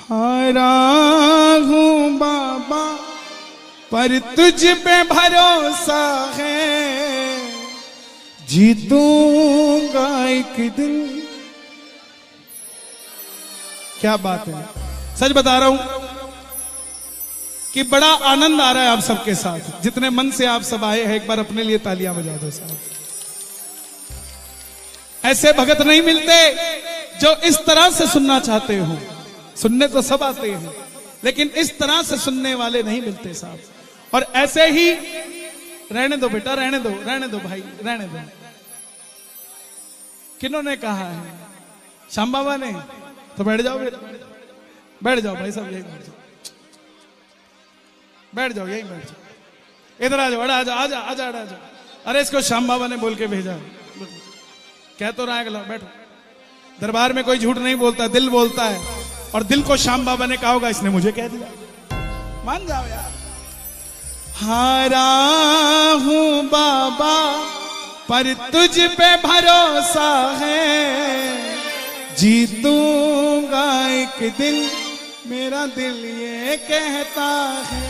हारा हूँ बाबा पर तुझ पे भरोसा है, जीतूंगा एक दिन। क्या बात है, सच बता रहा हूं कि बड़ा आनंद आ रहा है आप सबके साथ। जितने मन से आप सब आए हैं, एक बार अपने लिए तालियां बजा दो साहब। ऐसे भगत नहीं मिलते जो इस तरह से सुनना चाहते हो। सुनने तो सब आते हैं, लेकिन इस तरह से सुनने वाले नहीं मिलते साहब। और ऐसे ही रहने दो बेटा, रहने दो भाई, रहने दो। किन्होंने कहा है? श्याम बाबा ने। तो बैठ जाओ बेटा, बैठ जाओ भाई साहब, यही बैठ जाओ, बैठ जाओ, यही बैठ जाओ। इधर आ जाओ, आ जाओ, आ जाओ, आ जाओ, आ जाओ। अरे इसको श्याम बाबा ने बोल के भेजा, कह तो रहा है, बैठो। दरबार में कोई झूठ नहीं बोलता, दिल बोलता है। और दिल को श्याम बाबा ने कहा होगा, इसने मुझे कह दिया। मान जाओ यार। हारा हूं बाबा पर तुझ पे भरोसा है, जीतूंगा एक दिन, मेरा दिल ये कहता है।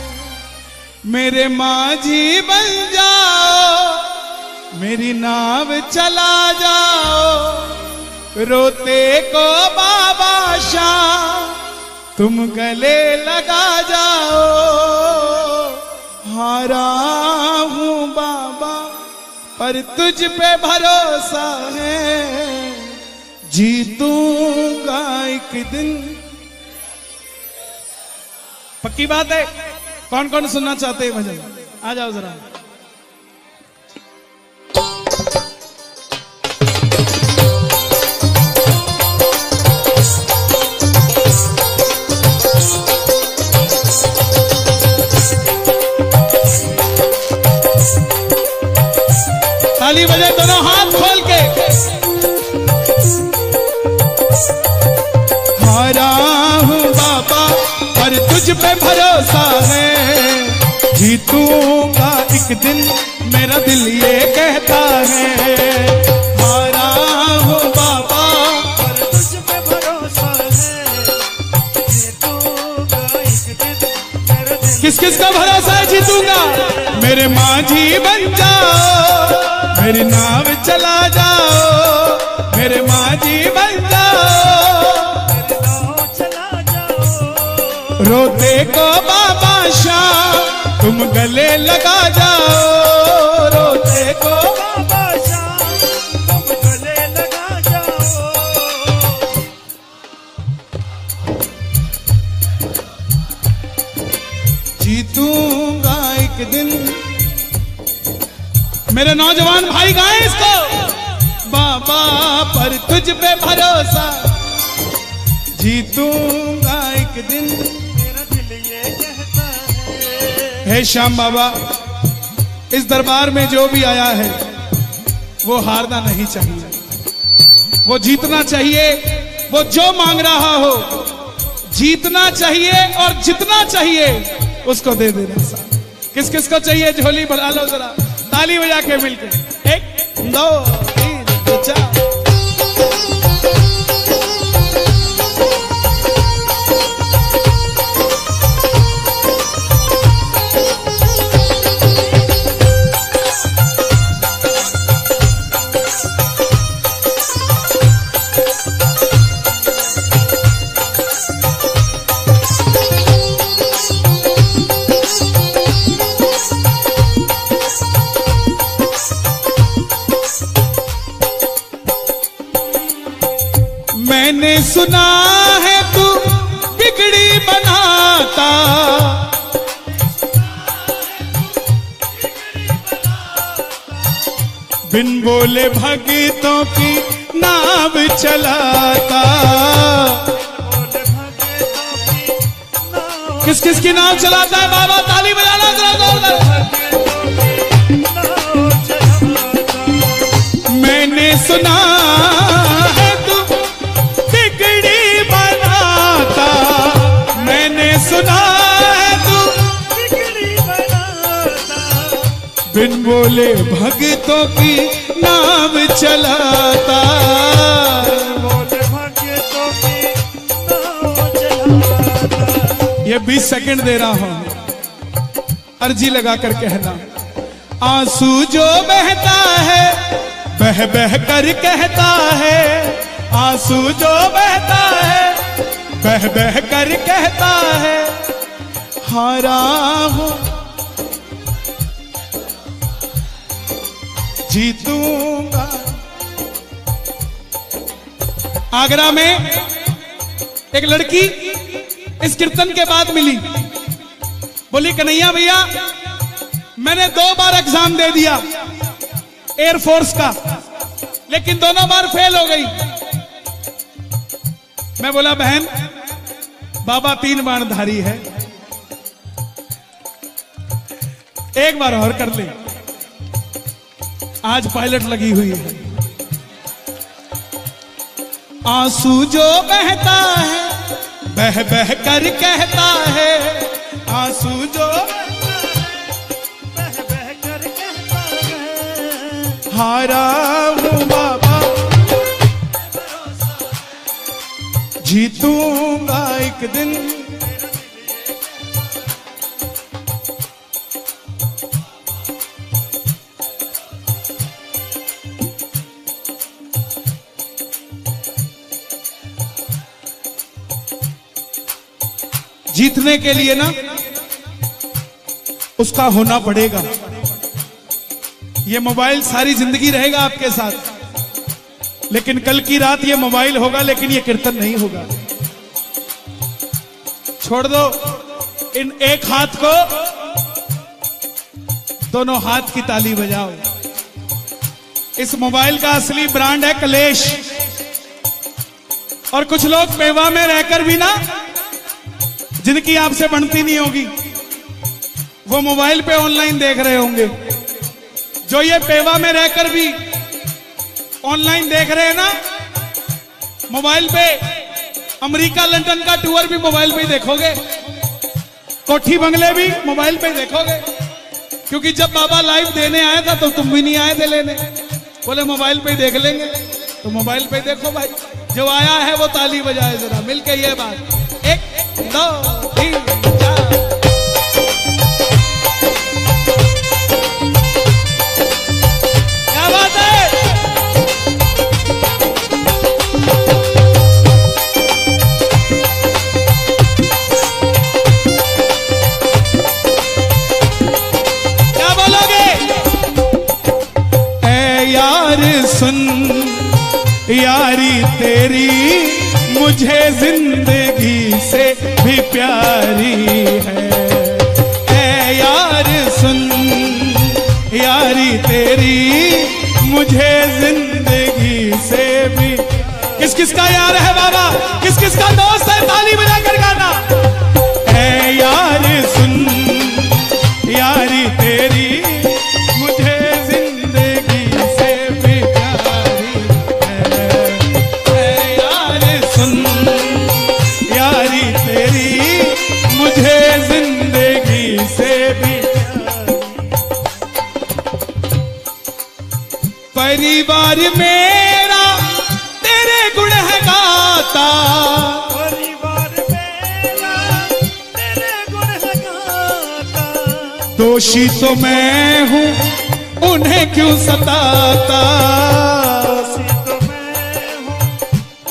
मेरे माझी बन जाओ, मेरी नाव चला जाओ, रोते को बाबा शाह तुम गले लगा जाओ। हारा हूं बाबा पर तुझ पे भरोसा है, जीतूंगा एक दिन। पक्की बात है। कौन कौन सुनना चाहते हैं भजन? आ जाओ जरा। ताली बजे दोनों हाथ खोल के। हारा हूँ बाबा पर तुझ पे भरोसा है, जीतूंगा एक दिन, मेरा दिल ये कहता है। हारा हूँ बाबा पर तुझ पे भरोसा है, जीतूंगा एक दिन, मेरा दिल। किस किस का भरोसा है जीतूंगा? मेरे माझी बन जाओ, मेरी नाव चला जाओ, मेरे माझी बन जाओ, रोते को बाबा शाह तुम गले लगा जाओ, रोते को बाबा शाह तुम गले लगा जाओ। जीतूंगा एक दिन। मेरे नौजवान भाई गाएं इसको। बाबा पर तुझ पे भरोसा, जीतूंगा एक दिन, मेरा दिल ये कहता है। हे श्याम बाबा, इस दरबार में जो भी आया है वो हारना नहीं चाहिए, वो जीतना चाहिए। वो जो मांग रहा हो जीतना चाहिए और जितना चाहिए उसको दे देना। किस किस को चाहिए झोली भरा लो जरा, ताली बजा के मिलके। 1 2 3 4। मैंने सुना है तू बिगड़ी बनाता, बिन बोले भगतों की नाव चलाता। किस किस की नाव चलाता है बाबा? ताली बजाना जरा जोरदार। मैंने सुना है तू बिगड़ी बनाता, मैंने सुना है तू बिगड़ी बनाता, बिन बोले भगतों की नाव चलाता, बोले भगतों की नाव चलाता। ये 20 सेकंड दे रहा हूं, अर्जी लगा कर कहना। आंसू जो बहता है बह बह कर कहता है, आंसू जो बहता है बह बह कर कहता है, हारा हूं जीतूंगा। आगरा में एक लड़की इस कीर्तन के बाद मिली, बोली कन्हैया भैया मैंने 2 बार एग्जाम दे दिया एयरफोर्स का, लेकिन दोनों बार फेल हो गई। मैं बोला बहन बाबा 3 बाणधारी है, एक बार और कर ले, आज पायलट लगी हुई है। आंसू जो बहता है बह बह कर कहता है, आंसू जो बह बह कर कहता है, हारा हूं बाबा जीतूंगा एक दिन। जीतने के लिए ना उसका होना पड़ेगा। ये मोबाइल सारी जिंदगी रहेगा आपके साथ, लेकिन कल की रात ये मोबाइल होगा लेकिन ये कीर्तन नहीं होगा। छोड़ दो इन एक हाथ को, दोनों हाथ की ताली बजाओ। इस मोबाइल का असली ब्रांड है कलेश। और कुछ लोग पेवा में रहकर भी ना, जिनकी आपसे बनती नहीं होगी, वो मोबाइल पे ऑनलाइन देख रहे होंगे। जो ये पेवा में रहकर भी ऑनलाइन देख रहे हैं ना, मोबाइल पे अमेरिका लंदन का टूर भी मोबाइल पे ही देखोगे, कोठी बंगले भी मोबाइल पे देखोगे। क्योंकि जब बाबा लाइव देने आया था तो तुम भी नहीं आए थे लेने, बोले मोबाइल पे ही देख लेंगे, तो मोबाइल पे देखो भाई। जो आया है वो ताली बजाए जरा मिलके ये बात। 1 2 3 4। क्या बात है? क्या बोलोगे? ऐ यार सुन यारी तेरी मुझे जिंदगी से भी प्यारी है। ऐ यार सुन यारी तेरी मुझे जिंदगी से भी। किस किस का यार है बाबा, किस किस का दोस्त है, ताली बजाकर गाना। ऐ यार सुन यारी तेरी मुझे जिंदगी से भी प्यारी है। ऐ यार सुन यारी तेरी मुझे जिंदगी से भी। परिवार मेरा तेरे गुण है गाता, परिवार मेरा तेरे गुण है गाता। दोषी तो मैं हूँ उन्हें क्यों सताता, दोषी तो मैं हूँ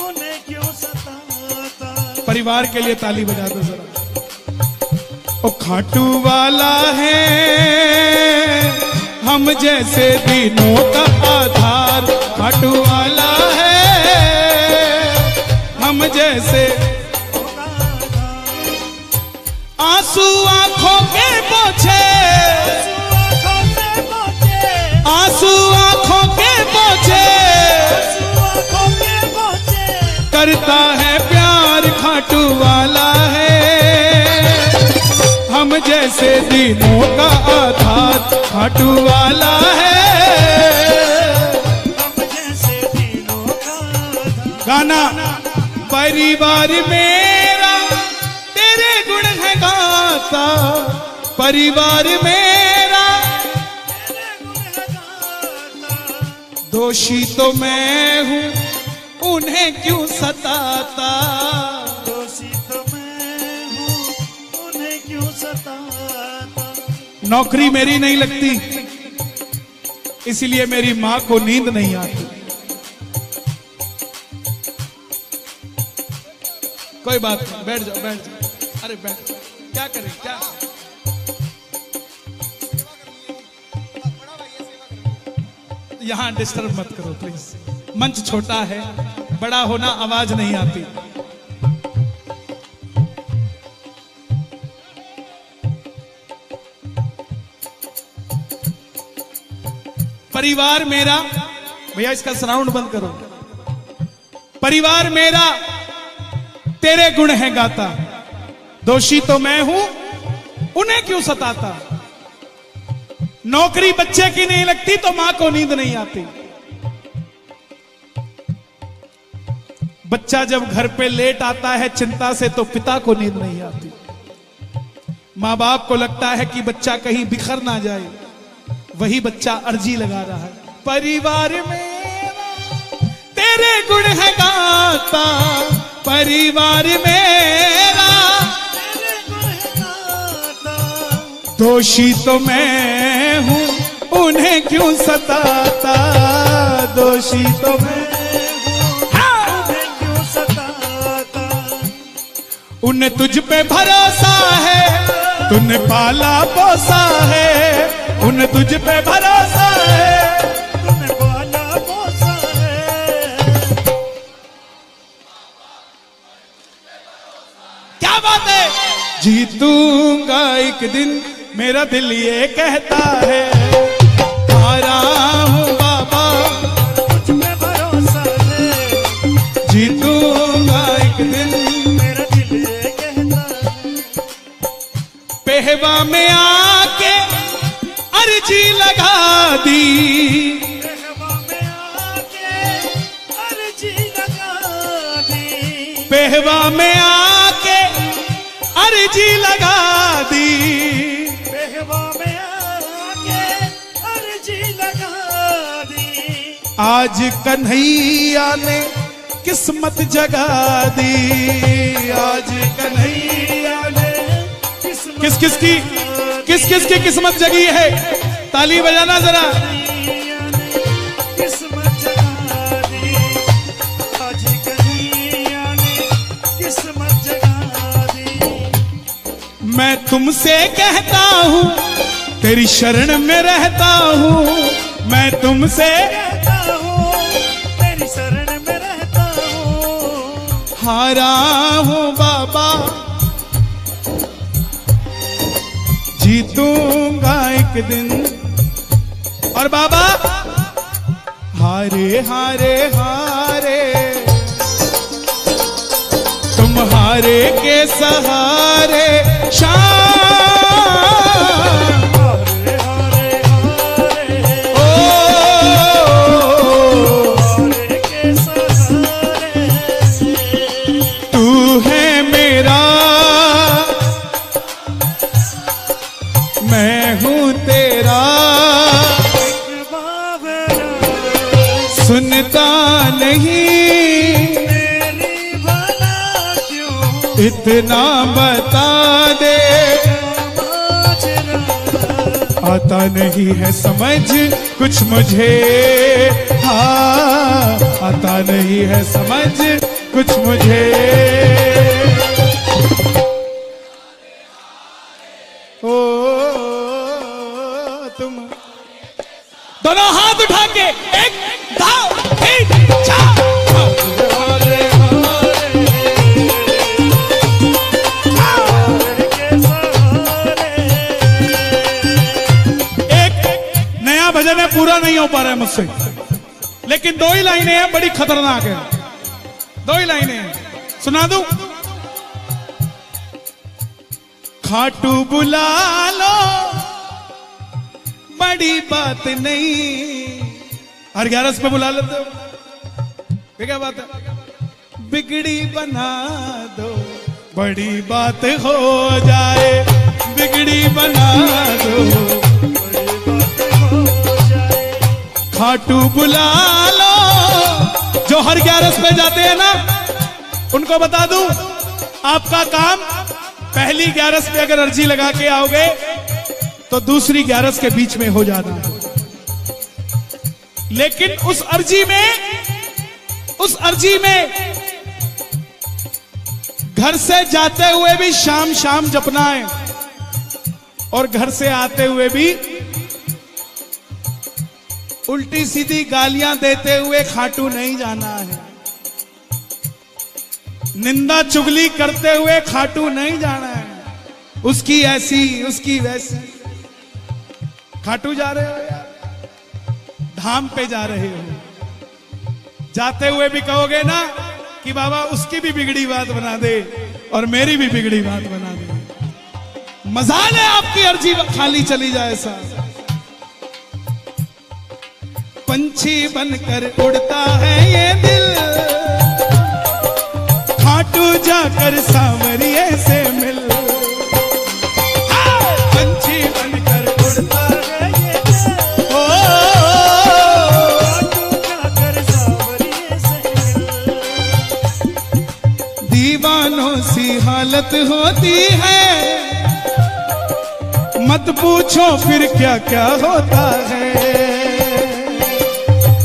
उन्हें क्यों सताता। परिवार के लिए ताली बजा दो जरा। ओ खाटू वाला है हम जैसे दिनों का आधार, खाटू वाला है हम जैसे। आंसू आंखों के पोछे, आंसू आंखों के पोछे, करता है प्यार खाटू वाला है हम जैसे दिनों का आधार, खाटू वाला है हम जैसे दिनों का आधार। गाना परिवार मेरा तेरे गुण है गाता, परिवार मेरा तेरे गुण है गाता। दोषी तो मैं हूँ उन्हें क्यों सताता, दोषी तो मैं हूँ नौकरी मेरी नहीं लगती, इसीलिए मेरी मां को नींद नहीं आती। कोई बात नहीं, बैठ जाओ बैठ जाओ। अरे बैठ, क्या करें क्या? यहां डिस्टर्ब मत करो प्लीज, मंच छोटा है, बड़ा होना आवाज नहीं आती। परिवार मेरा, भैया इसका साउंड बंद करो। परिवार मेरा तेरे गुण है गाता, दोषी तो मैं हूं उन्हें क्यों सताता। नौकरी बच्चे की नहीं लगती तो मां को नींद नहीं आती। बच्चा जब घर पे लेट आता है चिंता से तो पिता को नींद नहीं आती। मां बाप को लगता है कि बच्चा कहीं बिखर ना जाए, वही बच्चा अर्जी लगा रहा है। परिवार मेरा तेरे गुण है गाता, परिवार मेरा तेरे गुण है गाता, दोषी तो मैं हूं उन्हें क्यों सताता। दोषी तो मैं हूं उन्हें क्यों सताता। उन्हें तुझ पे भरोसा है, तूने पाला पोसा है। उन्हें तुझ पे भरोसा है, तूने पाला पोसा है। क्या बात है। जीतूंगा एक दिन मेरा दिल ये कहता है, हारा हूं बाबा तुझ पे भरोसा है। जीतूंगा एक दिन मेरा दिल ये कहता है। पेहवा में आके अर्जी लगा दी, पेहवा में आके अर्जी लगा दी। पेहवा में आके अर्जी लगा दी, पेहवा में आके अर्जी लगा दी। आज कन्हैया ने किस्मत जगा दी, आज कन्हैया ने किस किस की किस्मत जगी है। ताली बजाना जरा। किस्मत जगा दी, आज कन्हैया ने किस्मत जगा दी। मैं तुमसे कहता हूँ तेरी शरण में रहता हूँ, मैं तुमसे कहता हूँ तेरी शरण में रहता हूँ। हारा हूँ बाबा जीतूंगा एक दिन। और बाबा हारे हारे हारे, तुम हारे के सहारे शाम। हारे हारे हारे ओ हारे के सहारे। तू है मेरा मैं हूं तेरा, सुनता नहीं मेरी भला क्यों, इतना बता दे। आता नहीं है समझ कुछ मुझे, हाँ आता नहीं है समझ कुछ मुझे। दोनों हाथ उठा के एक दाव एक चार। एक नया भजन है, पूरा नहीं हो पा रहा है मुझसे, लेकिन दो ही लाइनें हैं, बड़ी खतरनाक है। दो ही लाइनें हैं, सुना दूं। खाटू बुला लो बड़ी बात नहीं। हर 11 पे बुला लेते हो, ये क्या बात है। बिगड़ी बना दो बड़ी बात हो जाए, बिगड़ी बना दो बड़ी बात हो जाए। खाटू बुला लो, जो हर 11 पे जाते हैं ना, उनको बता दूं आपका काम पहली 11 पे अगर अर्जी लगा के आओगे तो दूसरी 11 के बीच में हो जाना है। लेकिन उस अर्जी में घर से जाते हुए भी शाम शाम जपना है और घर से आते हुए भी उल्टी सीधी गालियां देते हुए खाटू नहीं जाना है। निंदा चुगली करते हुए खाटू नहीं जाना है। उसकी ऐसी उसकी वैसी। खाटू जा रहे हो यार, धाम पे जा रहे हो, जाते हुए भी कहोगे ना कि बाबा उसकी भी बिगड़ी बात बना दे और मेरी भी बिगड़ी बात बना दे। मजाल है आपकी अर्जी खाली चली जाए सा। पंछी बनकर उड़ता है ये दिल, खाटू जाकर सांवरिये से मिल। पंछी बनकर उड़ता है ये दिल, ओ खाटू जाकर सांवरिये से मिल। दीवानों सी हालत होती है, मत पूछो फिर क्या क्या होता है।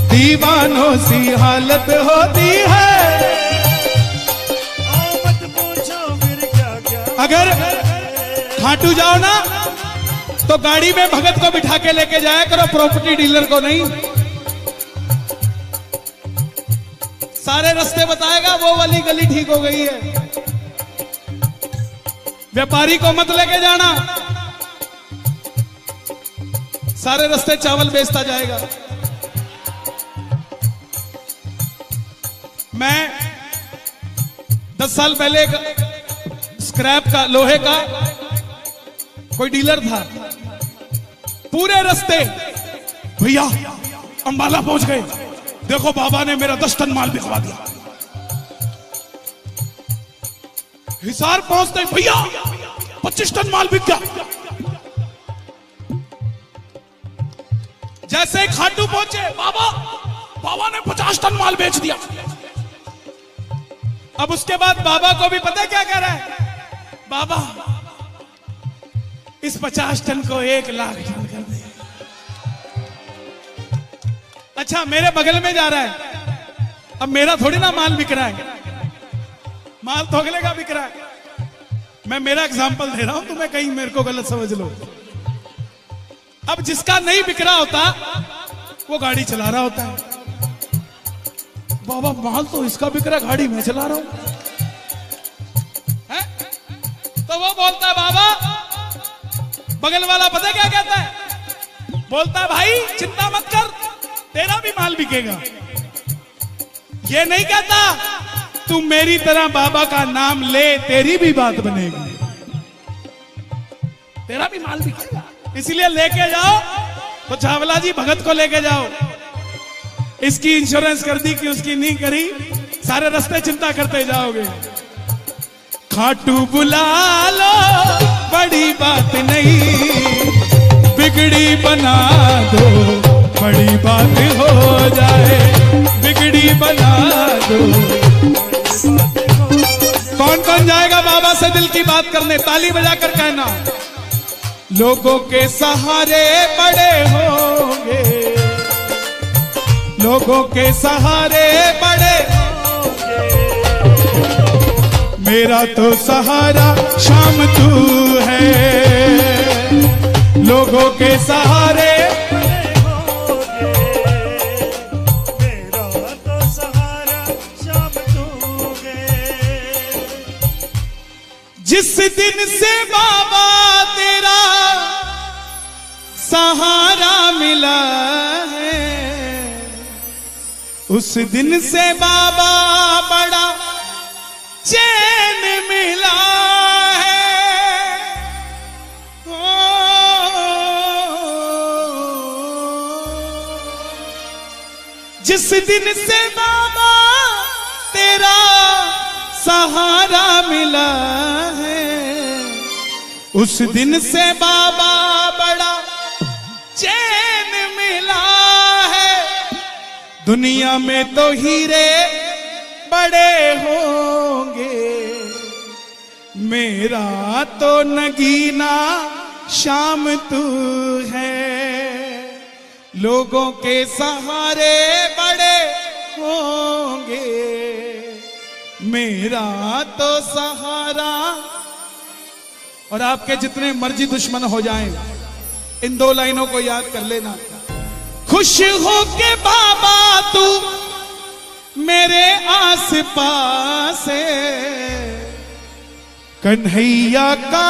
दीवानों सी हालत होती है, मत पूछो फिर क्या क्या। अगर खाटू जाओ ना तो गाड़ी में भगत को बिठा के लेके जाया करो, प्रॉपर्टी डीलर को नहीं। सारे रास्ते बताएगा, वो वाली गली ठीक हो गई है। व्यापारी को मत लेके जाना, सारे रास्ते चावल बेचता जाएगा। मैं 10 साल पहले एक स्क्रैप का, लोहे का कोई डीलर था। पूरे रास्ते भैया अंबाला पहुंच गए, देखो बाबा ने मेरा 10 टन माल बिकवा दिया। हिसार पहुंचते भैया 25 टन माल बिक गया। जैसे खाटू पहुंचे, बाबा ने 50 टन माल बेच दिया। अब उसके बाद बाबा को भी पता क्या कह रहा है, बाबा इस 50 टन को 1 लाख टन कर दे। अच्छा मेरे बगल में जा रहा है, अब मेरा थोड़ी ना माल बिक रहा है, माल तो अगले का बिक रहा है। मैं मेरा एग्जांपल दे रहा हूं, तुम्हें कहीं मेरे को गलत समझ लो। अब जिसका नहीं बिक रहा होता वो गाड़ी चला रहा होता है, बाबा माल तो इसका बिक रहा, गाड़ी मैं चला रहा हूं है? तो वो बोलता है बाबा, बगल वाला पता क्या कहता है, बोलता है भाई चिंता मत कर, तेरा भी माल बिकेगा। ये नहीं कहता तू मेरी तरह बाबा का नाम ले, तेरी भी बात बनेगी, तेरा भी माल बिकेगा। इसलिए लेके जाओ तो चावला जी भगत को लेके जाओ। इसकी इंश्योरेंस कर दी कि उसकी नहीं करी, सारे रास्ते चिंता करते जाओगे। खाटू बुला लो बड़ी बात नहीं, बिगड़ी बना दो बड़ी बात हो जाए, बिगड़ी बना दो। कौन कौन जाएगा बाबा से दिल की बात करने? ताली बजाकर कहना, लोगों के सहारे बड़े होंगे, लोगों के सहारे बड़े होंगे, मेरा तो सहारा शाम तू है। लोगों के सहारे बड़े होंगे, मेरा तो सहारा शाम तू है। जिस दिन से बाबा तेरा सहारा मिला है, उस दिन से बाबा बड़ा चैन मिला है। जिस दिन से बाबा तेरा सहारा मिला है, उस दिन से बाबा बड़ा चैन मिला है। दुनिया में तो हीरे बड़े होंगे, मेरा तो नगीना शाम तू है। लोगों के सहारे बड़े होंगे, मेरा तो सहारा। और आपके जितने मर्जी दुश्मन हो जाएं, इन दो लाइनों को याद कर लेना। खुश हो के बाबा तू मेरे आस पास है, कन्हैया का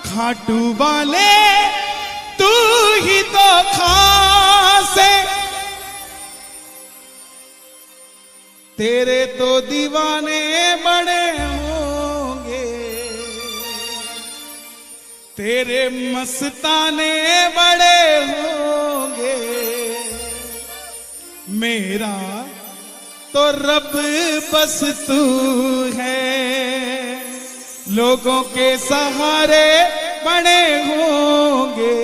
खाटू वाले तू ही तो खास है। तेरे तो दीवाने बड़े होंगे, तेरे मस्ताने बड़े होंगे, मेरा तो रब बस तू है। लोगों के सहारे बड़े होंगे,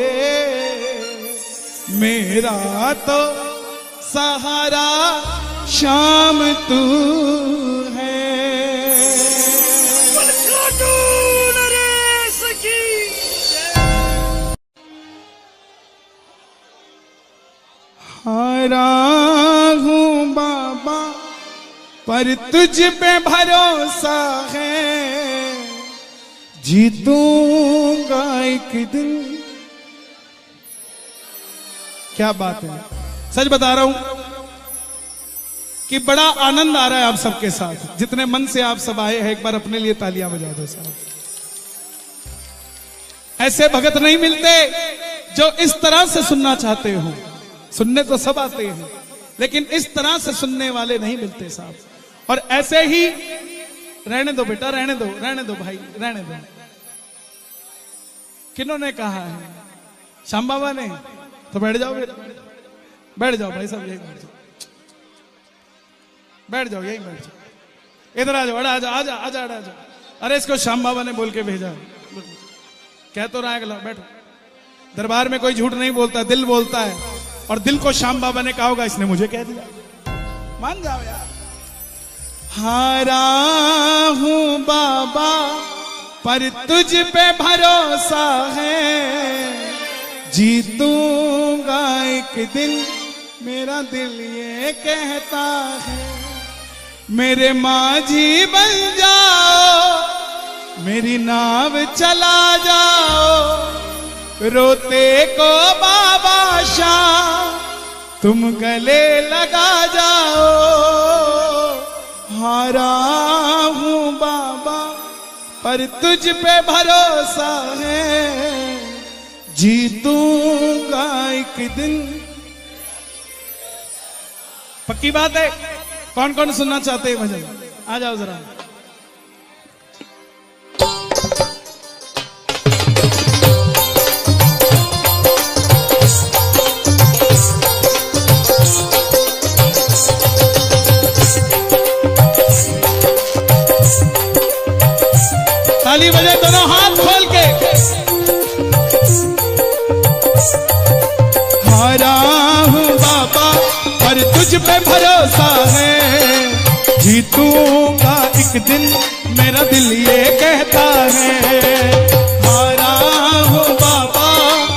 मेरा तो सहारा शाम तू है। हारा हूँ बाबा पर तुझ पे भरोसा है, जीतूंगा एक दिन। क्या बात है, सच बता रहा हूं कि बड़ा आनंद आ रहा है आप सबके साथ। जितने मन से आप सब आए हैं, एक बार अपने लिए तालियां बजा दो साहब। ऐसे भगत नहीं मिलते जो इस तरह से सुनना चाहते हो। सुनने तो सब आते हैं, लेकिन इस तरह से सुनने वाले नहीं मिलते साहब। और ऐसे ही रहने दो बेटा, रहने दो भाई, रहने दो। किन्होंने कहा है? श्याम बाबा ने। तो बैठ जाओ, बैठ जाओ भाई साहब, यही बैठ जाओ, बैठ जाओ, यही बैठ जाओ। इधर आ जाओ, आ जाओ, आ जाओ, आ जाओ, आ जाओ। अरे इसको श्याम बाबा ने बोल के भेजा, कह तो रहा है। बैठो, दरबार में कोई झूठ नहीं बोलता, दिल बोलता है। और दिल को श्याम बाबा ने कहा होगा, इसने मुझे कह दिया। मान जाओ यार। हारा हूं बाबा पर तुझ पे भरोसा है, जीतूंगा एक दिन, मेरा दिल ये कहता है। मेरे माझी बन जाओ, मेरी नाव चला जाओ, रोते को बाबा शाह तुम गले लगा जाओ। हारा हूं बाबा पर तुझ पे भरोसा है, जीतूंगा एक दिन। पक्की बात है। कौन कौन सुनना चाहते हैं भजन? आ जाओ जरा। ताली बजाए दोनों हाथ खोल के। हारा हूँ बाबा पर तुझ पे भरोसा है, जीतूंगा एक दिन, मेरा दिल ये कहता है। हारा हूँ बाबा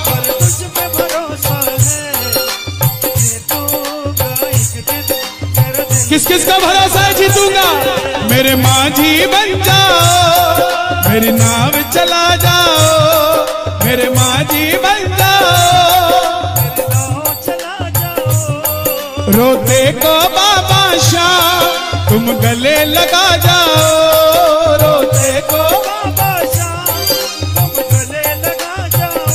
पर तुझ पे भरोसा है, जीतूंगा एक दिन, मेरा दिल। किस किस का भरोसा है जीतूंगा? मेरे माझी बन जाओ, मेरी नाव चला जाओ, मेरे माझी बन जाओ, चला जाओ, रोते को बाबा शाह तुम गले लगा जाओ, रोते को बाबा शाह तुम गले लगा जाओ।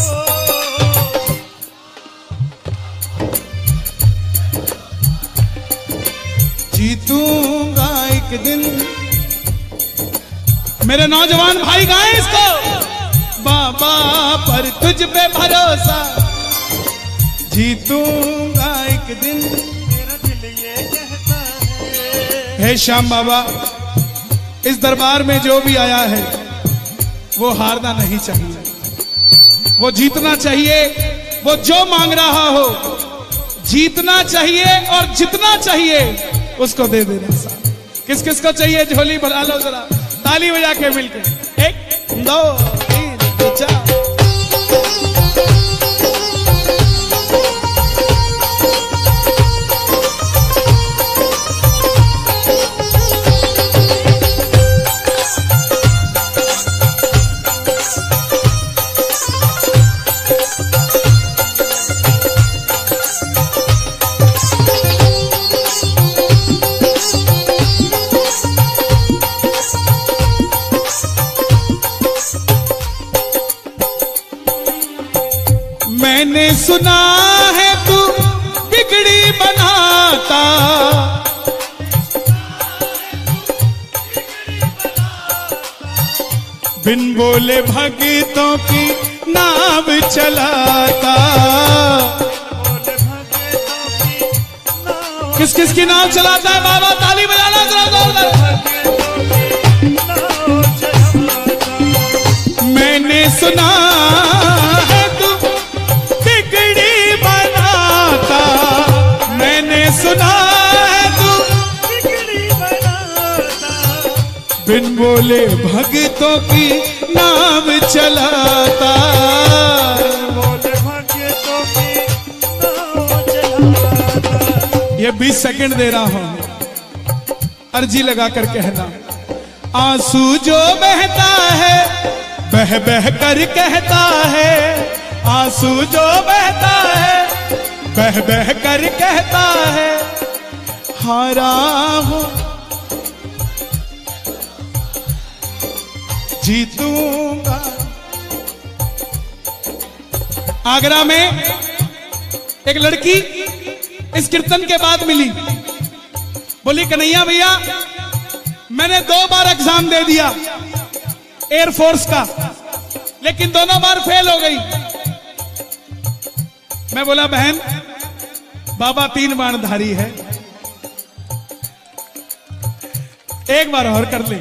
जीतूंगा एक दिन। मेरे नौजवान भाई गाएं इसको। बाबा पर तुझ पे भरोसा, जीतूंगा एक दिन, मेरा दिल ये कहता है। हे श्याम बाबा, इस दरबार में जो भी आया है वो हारना नहीं चाहिए, वो जीतना चाहिए। वो जो मांग रहा हो जीतना चाहिए और जितना चाहिए उसको दे देना साहब। किस किस को चाहिए झोली भरा लो जरा, ताली बजा के मिलके। 1 2 3 4। मैंने सुना है तू बिगड़ी बनाता, बिन बोले भगतों की नाव चलाता। किस किस की नाव चलाता है बाबा? ताली बजाना जरा जोरदार। मैंने सुना है तू बिगड़ी बनाता, मैंने सुना है तू बिगड़ी बनाता, बिन बोले भगतों की नाव चलाता, बोले भगतों की नाव चलाता। ये 20 सेकंड दे रहा हूं, अर्जी लगा कर कहना। आंसू जो बहता है बह बह कर कहता है, आंसू जो बहता है बह बह कर कहता है, हारा हूं जीतूंगा। आगरा में एक लड़की इस कीर्तन के बाद मिली, बोली कन्हैया भैया मैंने 2 बार एग्जाम दे दिया एयरफोर्स का, लेकिन दोनों बार फेल हो गई। मैं बोला बहन बाबा 3 बाणधारी है, एक बार और कर ले,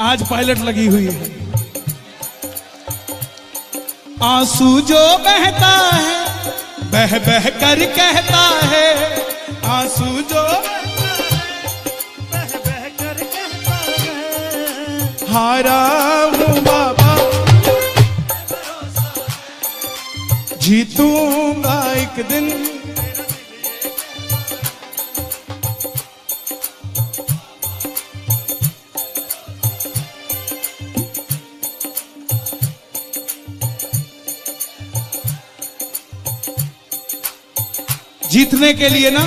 आज पायलट लगी हुई है। आंसू जो बहता है बह बह कर कहता है, आंसू जो बह बह कर कहता है, हारा हूं बाबा जीतूंगा एक दिन। जीतने के लिए ना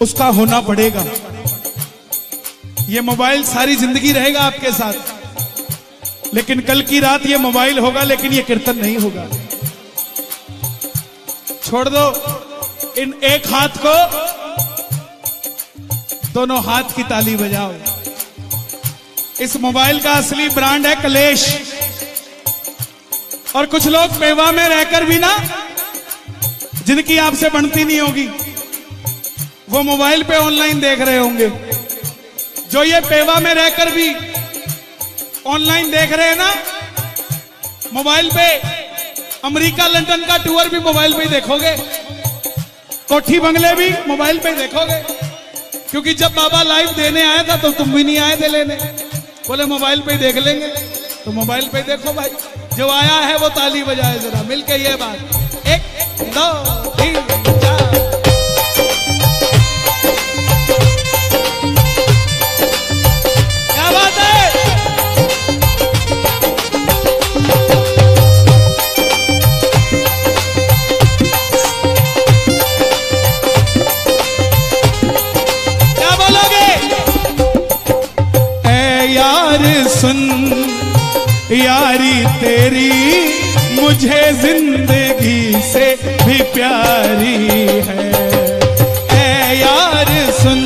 उसका होना पड़ेगा। ये मोबाइल सारी जिंदगी रहेगा आपके साथ, लेकिन कल की रात ये मोबाइल होगा, लेकिन ये कीर्तन नहीं होगा। छोड़ दो इन एक हाथ को, दोनों हाथ की ताली बजाओ। इस मोबाइल का असली ब्रांड है कलेश। और कुछ लोग पेवा में रहकर भी ना, जिनकी आपसे बनती नहीं होगी, वो मोबाइल पे ऑनलाइन देख रहे होंगे। जो ये पेवा में रहकर भी ऑनलाइन देख रहे हैं ना, मोबाइल पे अमेरिका लंदन का टूर भी मोबाइल पे ही देखोगे, कोठी बंगले भी मोबाइल पे ही देखोगे। क्योंकि जब बाबा लाइव देने आया था तो तुम भी नहीं आए थे लेने, बोले मोबाइल पे ही देख लेंगे, तो मोबाइल पे देखो भाई। जो आया है वो ताली बजाए जरा मिलके ये बात। 1 2 3 4। क्या बात है? क्या बोलोगे? ऐ यार सुन यारी तेरी मुझे जिंदगी से भी प्यारी है। ऐ यार सुन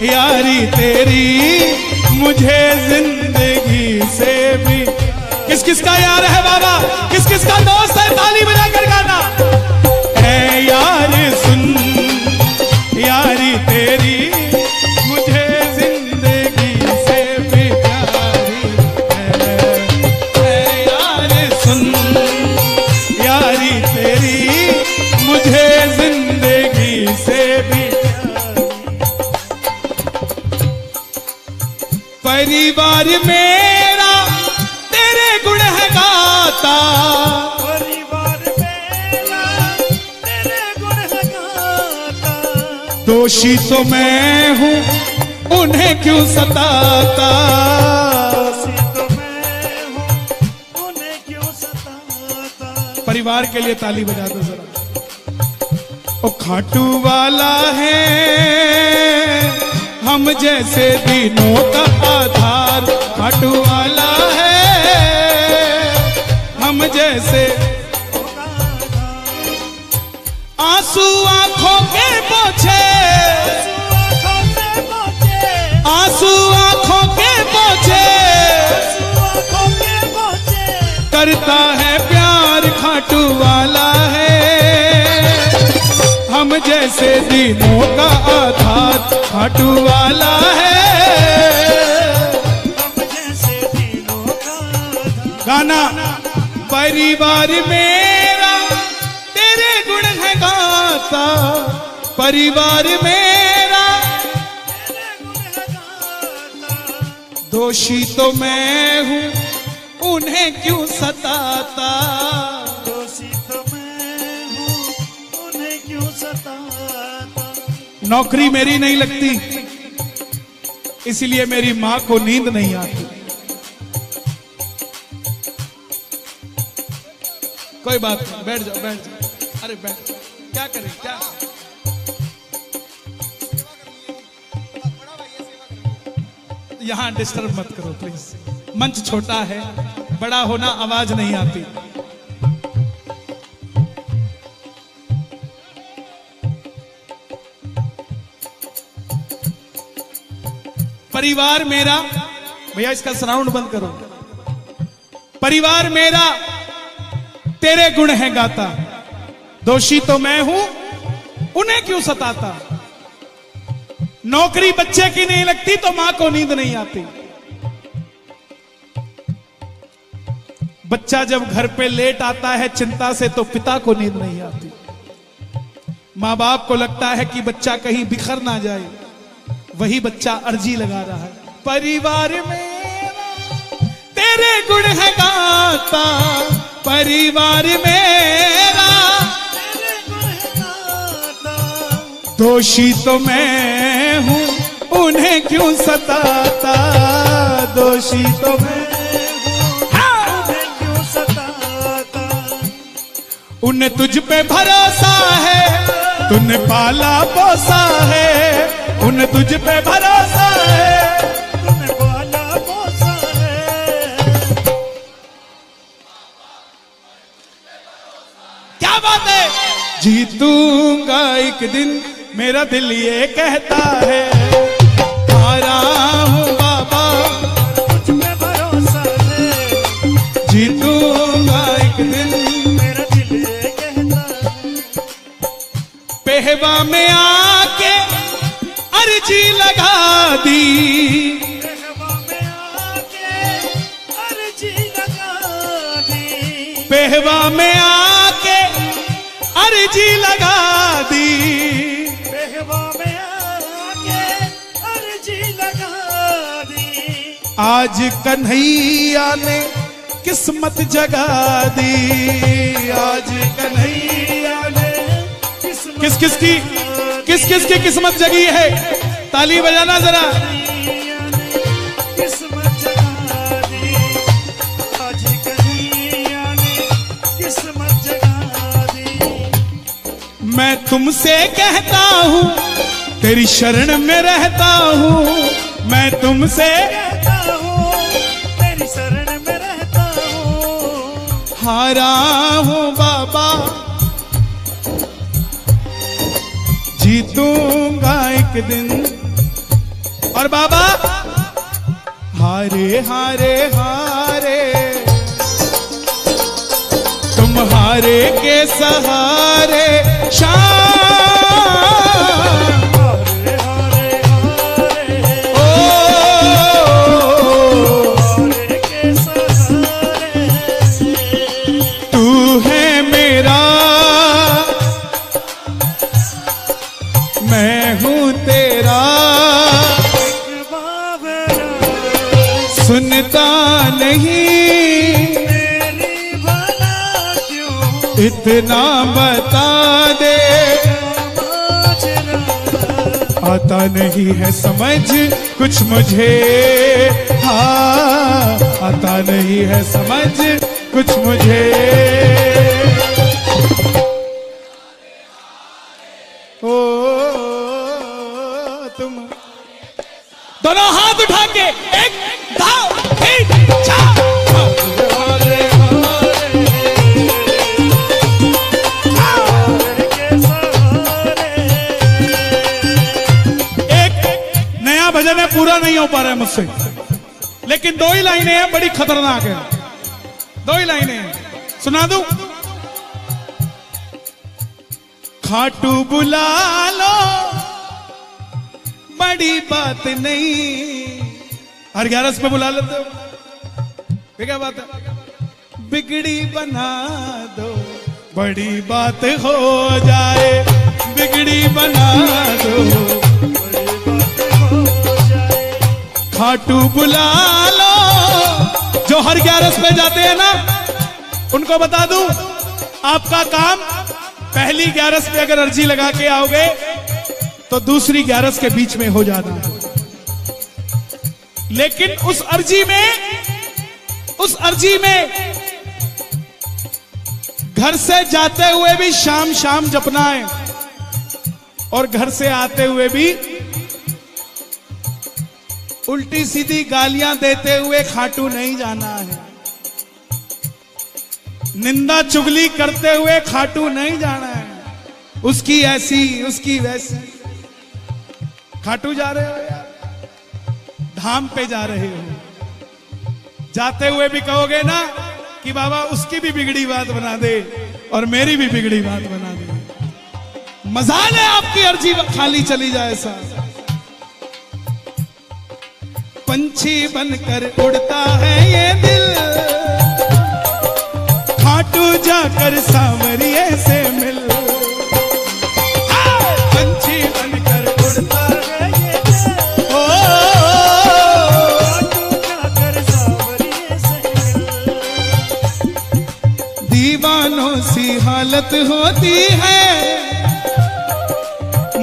यारी तेरी मुझे जिंदगी से भी। किस किस का यार है बाबा? किस किस का दोस्त है? ताली बजा कर गाना। ऐ यार सुन यारी तेरी मुझे जिंदगी से भी प्यारी है। ऐ यार सुन यारी तेरी मुझे जिंदगी से भी। परिवार मेरा तेरे गुण है गाता, परिवार मेरा तेरे गुण है गाता। दोषी तो मैं हूँ उन्हें क्यों सताता, दोषी तो मैं हूँ उन्हें क्यों सताता। परिवार के लिए ताली बजा दो जरा। ओ खाटू वाला है हम जैसे दीनों का आधार, खाटू वाला है हम करता है प्यार खाटू वाला है, हम जैसे दिनों का आधार खाटू वाला है, हम जैसे दिनों का आधार। गाना परिवार मेरा तेरे गुण है गाता, परिवार मेरा तेरे गुण है गाता, दोषी तो मैं हूँ उन्हें क्यों सताता, दोषी तो मैं हूँ उन्हें क्यों सताता। नौकरी मेरी नहीं लगती इसलिए मेरी माँ को नींद नहीं आती। कोई बात नहीं, बैठ जाओ बैठ जाओ, अरे बैठ जाओ, क्या करें क्या यहां डिस्टर्ब मत करो प्लीज, मंच छोटा है, बड़ा होना आवाज नहीं आती। परिवार मेरा, भैया इसका साउंड बंद करो। परिवार मेरा तेरे गुण है गाता, दोषी तो मैं हूं उन्हें क्यों सताता, नौकरी बच्चे की नहीं लगती तो मां को नींद नहीं आती। बच्चा जब घर पे लेट आता है चिंता से तो पिता को नींद नहीं आती। मां बाप को लगता है कि बच्चा कहीं बिखर ना जाए, वही बच्चा अर्जी लगा रहा है। परिवार मेरा तेरे गुण है गाता, परिवार मेरा तेरे गुण है गाता, दोषी तो मैं हूं उन्हें क्यों सताता, दोषी तो मैं उन्हें क्यों सताता। उन्हें तुझ पे भरोसा है, तूने पाला पोसा है, उन्हें तुझ पे भरोसा है, तूने पाला पोसा है। क्या बात है। जीतूंगा एक दिन मेरा दिल ये कहता है, हारा हूं बाबा तुझ पे भरोसा है, जीतूंगा एक दिन, मेरा दिल ये कहता है। पेहवा में आके अर्जी लगा दी, पेहवा में आके अर्जी लगा दी, पेहवा में आके अर्जी लगा दी, पेहवा में आके अर्जी लगा दी। आज कन्हैया ने किस्मत जगा दी, आज कन्हैया ने किस किस की किस्मत जगी है, ताली बजाना जरा। किस्मत जगा दी, आज कन्हैया ने किस्मत जगा दी। मैं तुमसे कहता हूँ तेरी शरण में रहता हूँ, मैं तुमसे कहता हूँ तेरी शरण में रहता हूँ। हारा हूँ बाबा जीतूंगा एक दिन, और बाबा हारे हारे हारे तुम हारे के सहारे शाम, हारे हारे हारे ओ हारे के सहारे, तू है मेरा मैं हूँ तेरा, सुनता नहीं मेरी भला क्यों इतना बता दे, माजरा। आता नहीं है समझ कुछ मुझे, हाँ आता नहीं है समझ कुछ मुझे। ओ तुम दोनों हाथ उठा के एक दाव तीन चार, हारे हारे हारे के सहारे। एक नया भजन है, पूरा नहीं हो पा रहा है मुझसे, लेकिन दो ही लाइनें हैं बड़ी खतरनाक है। दो ही लाइनें हैं, सुना दूं। खाटू बुला लो बड़ी बात नहीं, हर 11 पे बुला लेते हो, ये क्या बात है। बिगड़ी बना दो बड़ी बात हो जाए, बिगड़ी बना दो बड़ी बात हो जाए। खाटू बुला लो, जो हर 11 पे जाते हैं ना, उनको बता दूं, आपका काम पहली 11 पे अगर अर्जी लगा के आओगे तो दूसरी 11 के बीच में हो जाना है। लेकिन उस अर्जी में घर से जाते हुए भी शाम शाम जपना है, और घर से आते हुए भी उल्टी सीधी गालियां देते हुए खाटू नहीं जाना है, निंदा चुगली करते हुए खाटू नहीं जाना है, उसकी ऐसी उसकी वैसी। खाटू जा रहे हो यार, धाम पे जा रहे हो, जाते हुए भी कहोगे ना कि बाबा उसकी भी बिगड़ी बात बना दे और मेरी भी बिगड़ी बात बना दे। मजाल है आपकी अर्जी खाली चली जाए। सा पंछी बनकर उड़ता है ये दिल, खाटू जाकर सांवरिये से मिल। पंछी बनकर उड़ता है ये दिल, ओ खाटू जाकर सांवरिये से मिल। दीवानों सी हालत होती है,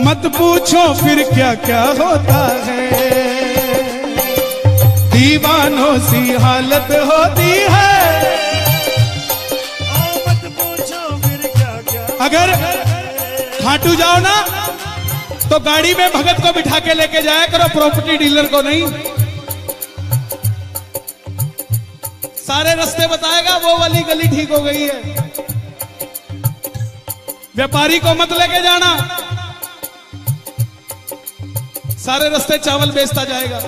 मत पूछो फिर क्या क्या होता है। दीवानों सी हालत होती है, अगर खाटू जाओ ना तो गाड़ी में भगत को बिठा के लेके जाया करो, प्रॉपर्टी डीलर को नहीं। सारे रास्ते बताएगा, वो वाली गली ठीक हो गई है। व्यापारी को मत लेके जाना, सारे रास्ते चावल बेचता जाएगा।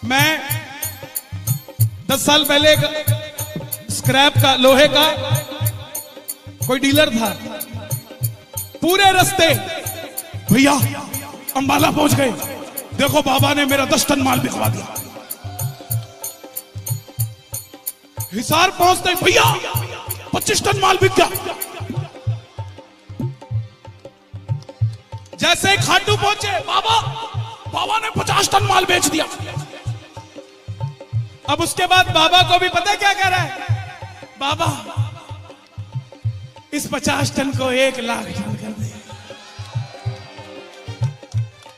मैं 10 साल पहले स्क्रैप का, लोहे का कोई डीलर था, पूरे रास्ते भैया अंबाला पहुंच गए, देखो बाबा ने मेरा 10 टन माल बिकवा दिया। हिसार पहुंचते भैया 25 टन माल बिक गया। जैसे खाटू पहुंचे, बाबा ने 50 टन माल बेच दिया। अब उसके बाद बाबा को भी पता है क्या कह रहा है, बाबा इस 50 टन को 1 लाख टन कर दे।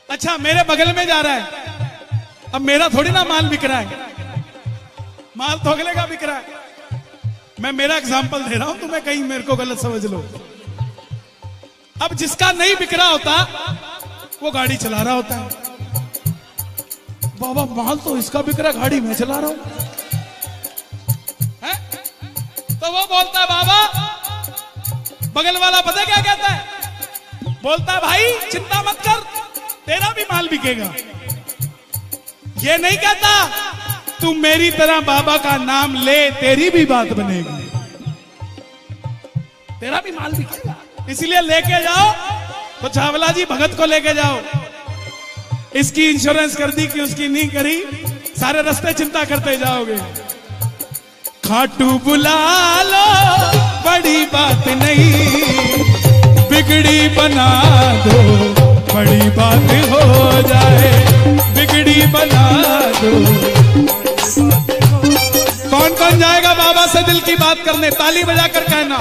अच्छा मेरे बगल में जा रहा है, अब मेरा थोड़ी ना माल बिक रहा है, माल तो अगले का बिक रहा है। मैं मेरा एग्जांपल दे रहा हूं, तुम्हें कहीं मेरे को गलत समझ लो। अब जिसका नहीं बिक रहा होता वो गाड़ी चला रहा होता है, बाबा माल तो इसका बिक रहा, गाड़ी मैं चला रहा हूं। तो वो बोलता है बाबा, बगल वाला पता क्या कहता है, बोलता है भाई चिंता मत कर, तेरा भी माल बिकेगा। ये नहीं कहता तू मेरी तरह बाबा का नाम ले, तेरी भी बात बनेगी, तेरा भी माल बिकेगा। इसलिए लेके जाओ तो चावला जी भगत को लेके जाओ, इसकी इंश्योरेंस कर दी कि उसकी नहीं करी, सारे रास्ते चिंता करते जाओगे। खाटू बुला लो बड़ी बात नहीं, बिगड़ी बना दो बड़ी बात हो जाए, बिगड़ी बना दो। कौन कौन जाएगा बाबा से दिल की बात करने? ताली बजाकर कहना,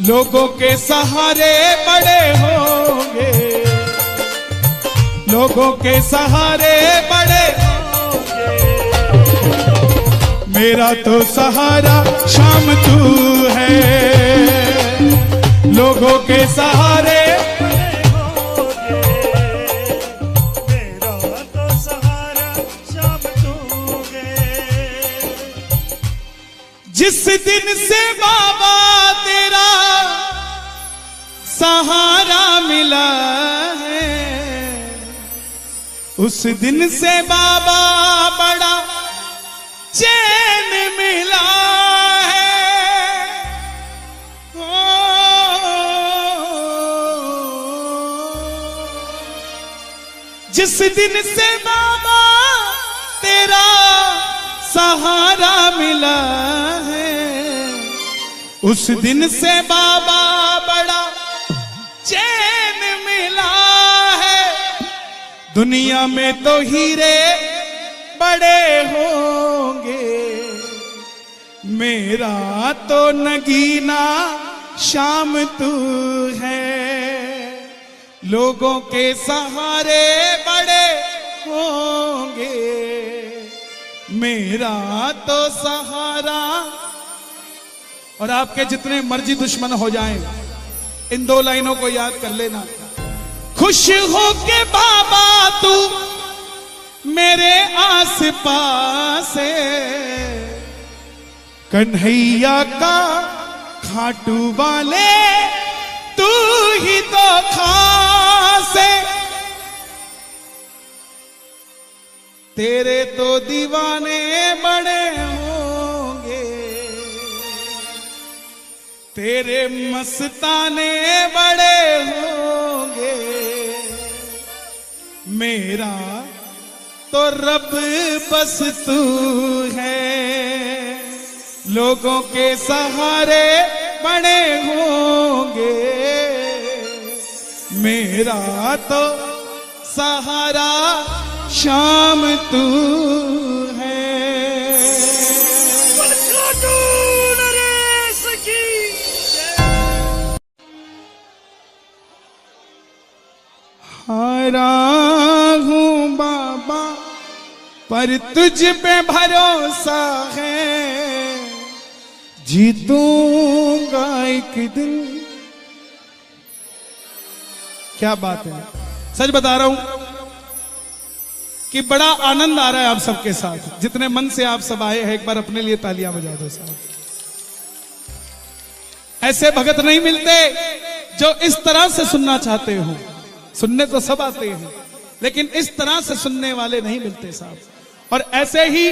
लोगों के सहारे बड़े होंगे, लोगों के सहारे बड़े होंगे, मेरा तो सहारा शाम तू है। लोगों के सहारे बड़े होंगे, मेरा तो सहारा शाम तू है। जिस दिन से बाबा तेरा सहारा मिला है, उस दिन से बाबा बड़ा जिस दिन से बाबा तेरा सहारा मिला है, उस दिन से बाबा बड़ा चैन मिला है। दुनिया में तो हीरे बड़े होंगे, मेरा तो नगीना शाम तू है। लोगों के सहारे बड़े होंगे, मेरा तो सहारा। और आपके जितने मर्जी दुश्मन हो जाएं, इन दो लाइनों को याद कर लेना। खुश हो के बाबा तू मेरे आस पास है, कन्हैया का खाटू वाले तू ही तो खास है। तेरे तो दीवाने बड़े होंगे, तेरे मस्ताने बड़े होंगे, मेरा तो रब बस तू है। लोगों के सहारे बड़े होंगे, मेरा तो सहारा शाम तू है। हारा हूँ बाबा पर तुझ पे भरोसा है, जीतूंगा एक दिन। क्या बात है, सच बता रहा हूं कि बड़ा आनंद आ रहा है आप सबके साथ। जितने मन से आप सब आए हैं, एक बार अपने लिए तालियां बजा दो साहब। ऐसे भगत नहीं मिलते जो इस तरह से सुनना चाहते हो। सुनने तो सब आते हैं, लेकिन इस तरह से सुनने वाले नहीं मिलते साहब। और ऐसे ही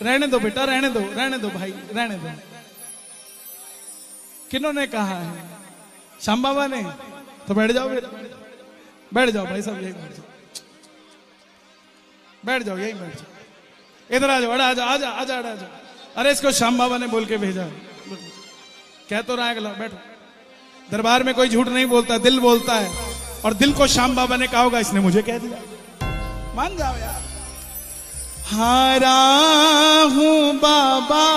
रहने दो बेटा, रहने दो भाई, रहने दो। किन्होंने कहा है? श्याम बाबा ने। तो बैठ जाओ बेटा, बैठ जाओ भाई साहब, यही बैठ जाओ, बैठ जाओ, यही बैठ जाओ। इधर आ जाओ, आ जाओ, आ जाओ, आ जाओ, आ जाओ। अरे इसको श्याम बाबा ने बोल के भेजा, कह तो रहा है गला। बैठो। दरबार में कोई झूठ नहीं बोलता, दिल बोलता है। और दिल को श्याम बाबा ने कहा होगा, इसने मुझे कह दिया। मान जाओ यार। हारा हूं बाबा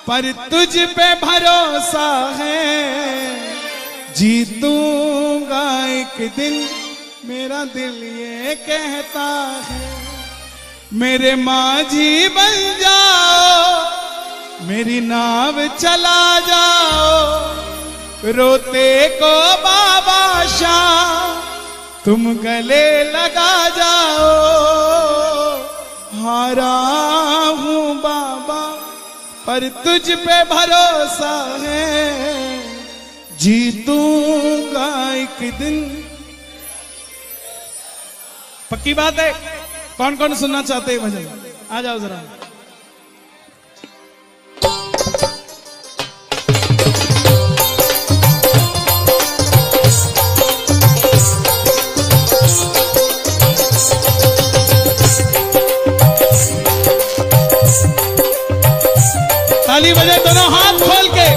पर तुझ पे भरोसा है, जीतूंगा एक दिन, मेरा दिल ये कहता है। मेरे माझी बन जाओ, मेरी नाव चला जाओ, रोते को बाबा शाह तुम गले लगा जाओ। हारा हूं बाबा पर तुझ पे भरोसा है, जीतूंगा एक दिन। पक्की बात है। कौन कौन सुनना चाहते हैं भजन? आ जाओ जरा। ताली बजे दोनों हाथ खोल के।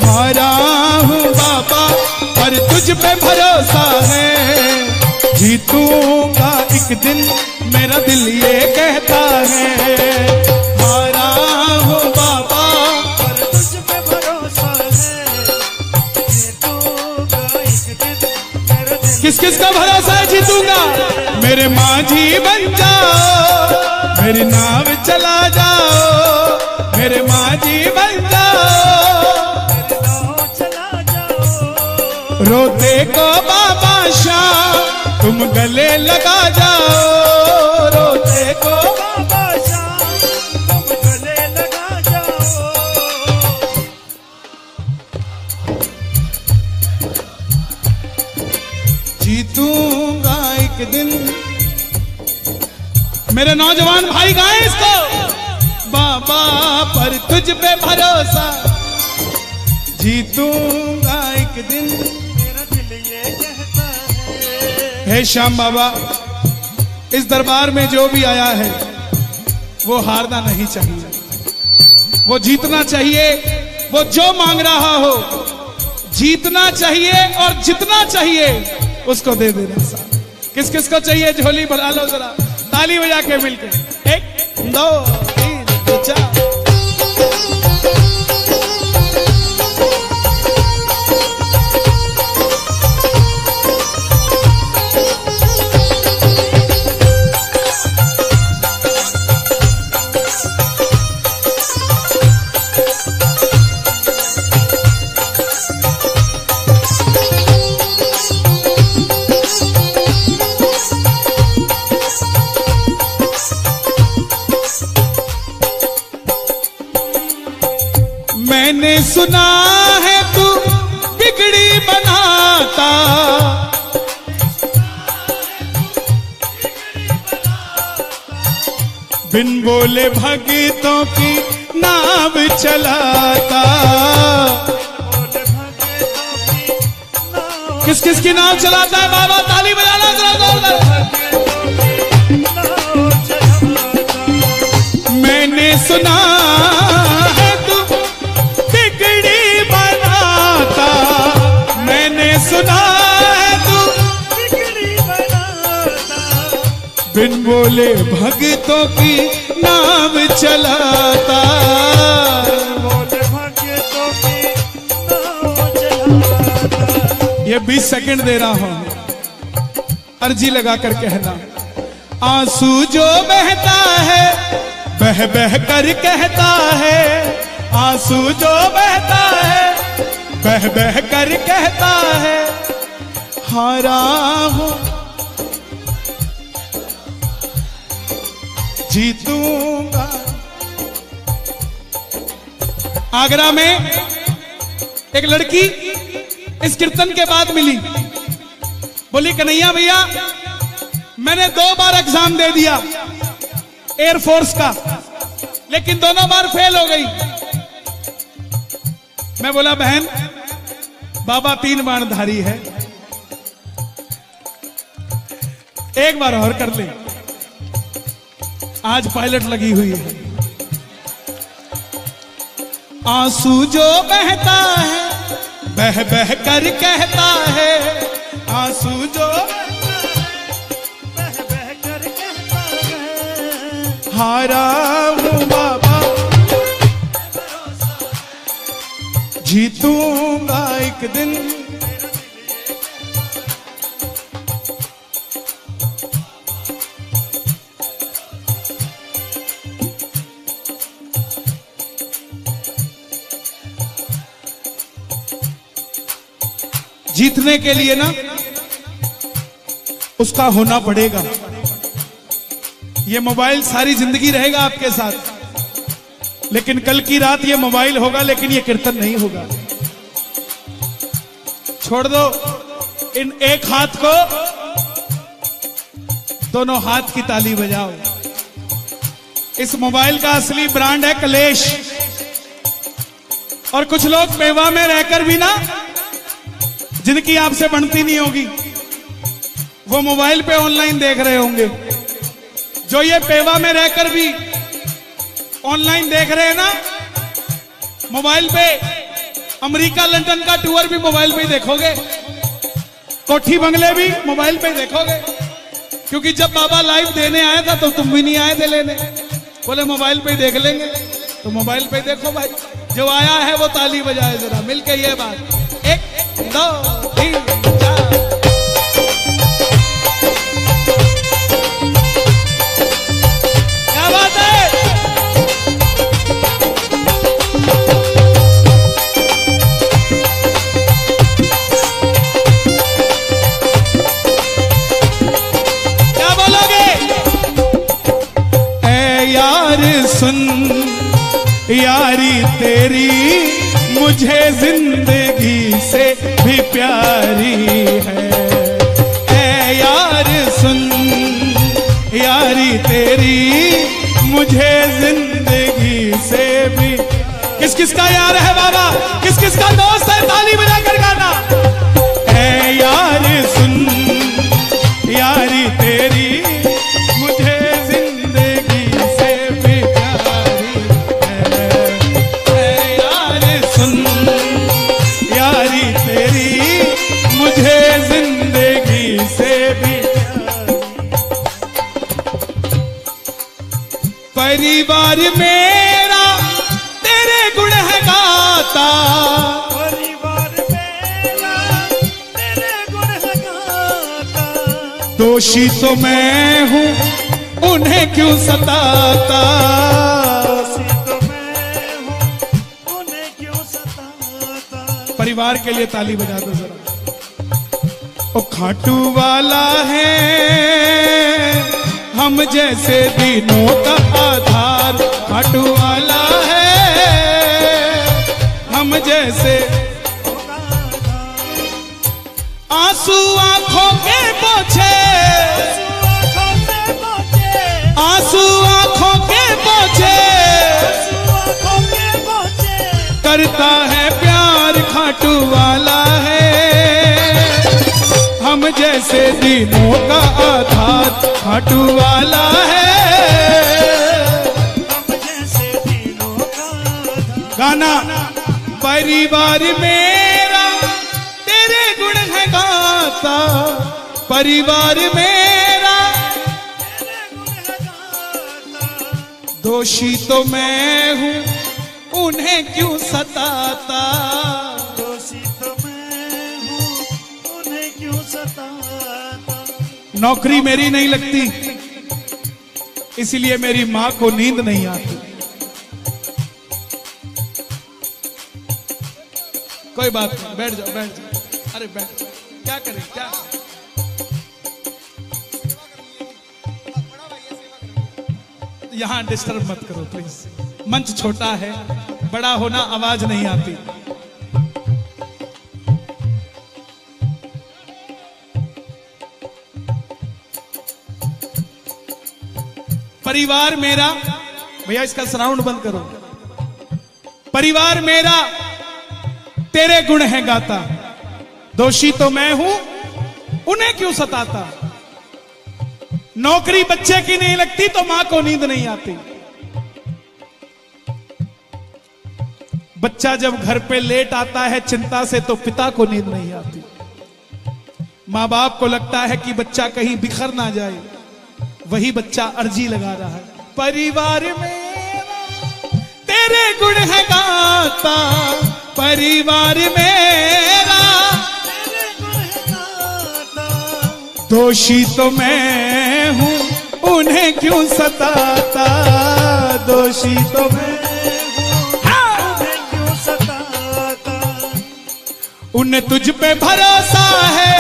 हारा हूं बाबा पर तुझ पे भरोसा है, जीतूंगा एक दिन, मेरा दिल ये कहता है। हारा हूं बाबा पर तुझ पे भरोसा है, जीतूंगा एक दिन, मेरा दिल। किस किस का भरोसा है जीतूंगा? मेरे माझी बन जाओ, मेरी नाव चला जाओ, मेरे माझी बन जाओ, चला जाओ, रोते को बाबा शाह तुम गले लगा जाओ, रोते को बाबा शाह तुम गले लगा जाओ। जीतूंगा एक दिन। मेरे नौजवान भाई गाएं इसको। बाबा पर तुझ पे भरोसा, जीतूंगा एक दिन, मेरा दिल ये कहता है। हे श्याम बाबा, इस दरबार में जो भी आया है वो हारना नहीं चाहिए, वो जीतना चाहिए। वो जो मांग रहा हो जीतना चाहिए और जितना चाहिए उसको दे देना साहब। किस किस को चाहिए झोली भरा लो जरा, ताली बजा के मिलके। 1 2 3 4। मैंने सुना है तू बिगड़ी बनाता, बिन बोले भगतों की नाव चलाता। किस किस की नाव चलाता है बाबा? ताली बजाना जरा जोरदार। मैंने सुना है तू बिगड़ी बनाता, मैंने सुना है तू बिगड़ी बनाता, बिन बोले भगतों की नाव चलाता। बोले भगतों की नाव चलाता। ये 20 सेकंड दे रहा हूं, अर्जी लगा कर कहना। आंसू जो बहता है बह बह कर कहता है, आंसू जो बहता है बह बह कर कहता है, हारा हूं जीतूंगा। आगरा में एक लड़की इस कीर्तन के बाद मिली, बोली कन्हैया भैया मैंने 2 बार एग्जाम दे दिया एयरफोर्स का, लेकिन दोनों बार फेल हो गई। मैं बोला बहन बाबा 3 बाणधारी है, एक बार और कर ले, आज पायलट लगी हुई है। आंसू जो बहता है बह बह कर कहता है, आंसू जो बह बह कर कहता है, हारा हूं बाबा जीतूंगा एक दिन। जीतने के लिए ना उसका होना पड़ेगा। ये मोबाइल सारी जिंदगी रहेगा आपके साथ, लेकिन कल की रात ये मोबाइल होगा लेकिन ये कीर्तन नहीं होगा। छोड़ दो इन एक हाथ को, दोनों हाथ की ताली बजाओ। इस मोबाइल का असली ब्रांड है कलेश। और कुछ लोग पेवा में रहकर भी ना, जिनकी आपसे बनती नहीं होगी, वो मोबाइल पे ऑनलाइन देख रहे होंगे। जो ये पेवा में रहकर भी ऑनलाइन देख रहे हैं ना, मोबाइल पे अमेरिका लंदन का टूर भी मोबाइल पे ही देखोगे, कोठी बंगले भी मोबाइल पे ही देखोगे। क्योंकि जब बाबा लाइव देने आया था तो तुम भी नहीं आए थे लेने, बोले मोबाइल पे ही देख लेंगे, तो मोबाइल पे ही देखो भाई। जो आया है वो ताली बजाए जरा मिलके ये बात। 1 2 3 4। क्या बात है? क्या बोलोगे? ऐ यार सुन यारी तेरी मुझे जिंदगी से भी प्यारी है। ऐ यार सुन यारी तेरी मुझे जिंदगी से भी। किस किस का यार है बाबा? किस किस का दोस्त है? ताली बजा कर गाना। ऐ यार यारी तेरी मुझे जिंदगी से भी। परिवार मेरा तेरे गुण है गाता, परिवार मेरा तेरे गुण है गाता। दोषी तो मैं हूँ उन्हें क्यों सताता। दोषी तो मैं हूँ उन्हें क्यों सताता। परिवार के लिए ताली बजा दो जरा। ओ खाटू वाला है हम जैसे दिनों का आधार, खाटू वाला है हम जैसे। आंसू आंखों के पोछे, आंसू आंखों के पोछे, करता है प्यार खाटू वाला है हम जैसे दिनों का आधार, खाटू वाला है हम जैसे दिनों का आधार। गाना। परिवार मेरा तेरे गुण है गाता, परिवार मेरा तेरे गुण है गाता। दोषी तो मैं हूँ उन्हें क्यों सताता। दोषी तो मैं हूँ उन्हें क्यों सताता। नौकरी मेरी नहीं लगती इसलिए मेरी माँ को नींद नहीं आती। कोई बात नहीं, बैठ जाओ बैठ जाओ। अरे बैठ जाओ, क्या करें क्या। यहां डिस्टर्ब मत करो प्लीज, मंच छोटा है, बड़ा होना आवाज नहीं आती। परिवार मेरा, भैया इसका साउंड बंद करो। परिवार मेरा तेरे गुण है गाता, दोषी तो मैं हूं उन्हें क्यों सताता। नौकरी बच्चे की नहीं लगती तो मां को नींद नहीं आती। बच्चा जब घर पे लेट आता है चिंता से तो पिता को नींद नहीं आती। मां बाप को लगता है कि बच्चा कहीं बिखर ना जाए, वही बच्चा अर्जी लगा रहा है। परिवार मेरा तेरे गुण है गाता, परिवार मेरा तेरे गुण है गाता। दोषी तो मैं हूं उन्हें क्यों सताता। दोषी तो मैं उन्हें क्यों सताता। उन्हें तुझ पे भरोसा है,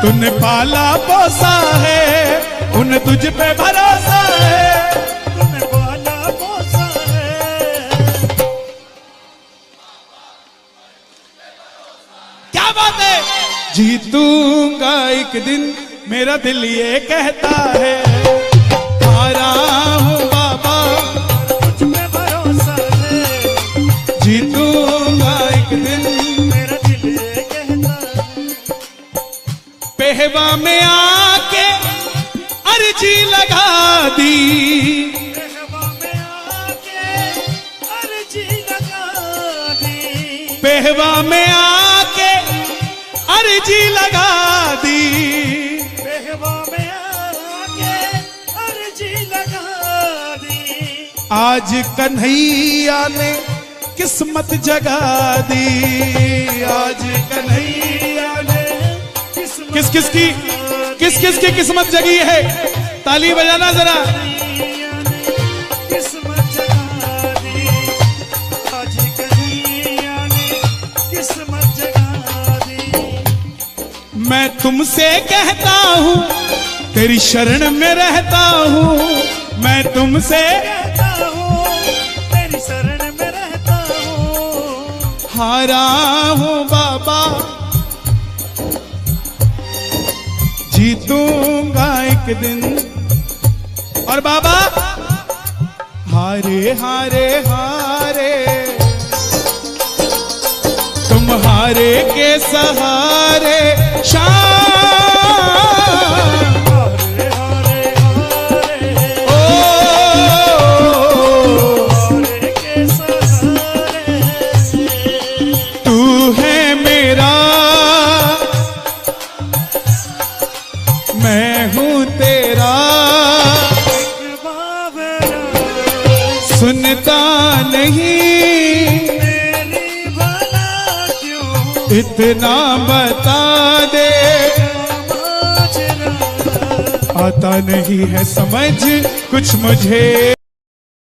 तूने पाला पोसा है। उन्हें तुझ पे भरोसा है, तूने पाला पोसा है। क्या बात है। जीतूंगा एक दिन मेरा दिल ये कहता है, हारा हूं बाबा तुझ पे भरोसा है। जीतूंगा एक दिन। मेरा दिल ये कहता है। पेहवा में आके अर्जी लगा दी, पेहवा में आके अर्जी लगा दी। पेहवा में आके अर्जी लगा दी। पेहवा में आके अर्जी लगा दी। आज कन्हैया ने किस्मत जगा दी। आज कन्हैया ने किस किस की किस्मत जगी है। ताली बजाना जरा। किस्मत जगा दी। आज कन्हैया ने किस्मत जगा दी। मैं तुमसे कहता हूँ तेरी शरण में रहता हूँ। मैं तुमसे कहता हूँ तेरी शरण में रहता हूँ। हारा हूँ बाबा जीतूंगा एक दिन। और बाबा हारे हारे हारे तुम हारे के सहारे शाम। हारे हारे हारे ओ हारे के सहारे। तू मैं हूँ तेरा एक बाबरा सुनता नहीं, मेरी भला क्यों इतना बता दे। माजरा आता नहीं है समझ कुछ मुझे।